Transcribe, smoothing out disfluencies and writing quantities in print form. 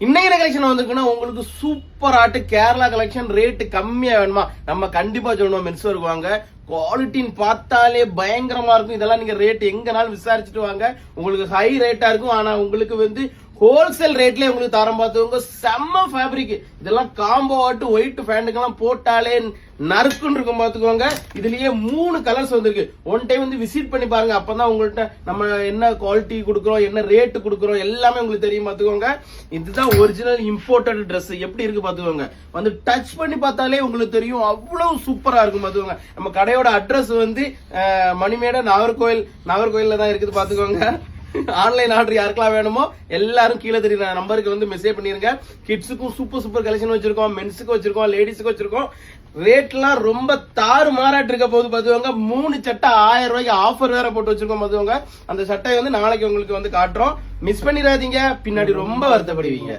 இன்னைக்கு கலெக்ஷன் வந்திருக்குன்னா உங்களுக்கு சூப்பர் ஆட்டு கேரளா கலெக்ஷன் ரேட்டு கம்மியா வேணுமா நம்ம கண்டிப்பா சொல்லணும் மென்ஸ் வேர்க்கு வாங்க. குவாலிட்டின்னு பார்த்தாலே பயங்கரமா இருக்கும். இதெல்லாம் நீங்க ரேட் எங்கனாலும் விசாரிச்சுட்டு வாங்க. உங்களுக்கு ஹை ரேட்டா இருக்கும். ஆனா உங்களுக்கு வந்து ஹோல்சேல் ரேட்லயே உங்களுக்கு தரம் பார்த்துக்கோங்க. செம்ம ஃபேப்ரிக். இதெல்லாம் காம்போ ஆட்டு ஒயிட் பேண்ட்டுக்கெல்லாம் போட்டாலே நறுக்குன்னு இருக்கும் பார்த்துக்கோங்க. இதுலயே 3 கலர்ஸ் வந்திருக்கு. ஒன் டைம் வந்து விசிட் பண்ணி பாருங்க. அப்பதான் உங்கள்கிட்ட நம்ம என்ன குவாலிட்டி கொடுக்குறோம், என்ன ரேட்டு கொடுக்குறோம் எல்லாமே உங்களுக்கு தெரியும் பார்த்துக்கோங்க. இதுதான் ஒரிஜினல் இம்போர்ட்டட் ட்ரெஸ். எப்படி இருக்கு பார்த்துக்கோங்க. வந்து டச் பண்ணி பார்த்தாலே உங்களுக்கு தெரியும். அவ்வளவு சூப்பரா இருக்கும் பார்த்துக்கோங்க. நம்ம கடையோட அட்ரஸ் வந்து மணிமேட நாகர்கோயில்ல தான் இருக்குது பார்த்துக்கோங்க. ஆன்லைன் ஆர்டர் யாருக்கெல்லாம் வேணுமோ எல்லாரும் கீழே தெரியுற நம்பருக்கு வந்து மெசேஜ் பண்ணிருங்க. கிட்ஸுக்கும் சூப்பர் கலெக்ஷன் வச்சிருக்கோம், மென்ஸுக்கு வச்சிருக்கோம், லேடிஸுக்கு வச்சிருக்கோம். ரேட்லாம் ரொம்ப தாறு மாறாட்டு இருக்க போது பார்த்துவாங்க. 3 சட்டை 1000 ரூபாய்க்கு ஆஃபர் வேற போட்டு வச்சிருக்கோம் பார்த்துவாங்க. அந்த சட்டையை வந்து நாளைக்கு உங்களுக்கு வந்து காட்டுறோம். மிஸ் பண்ணிடாதீங்க, பின்னாடி ரொம்ப வருத்தப்படுவீங்க.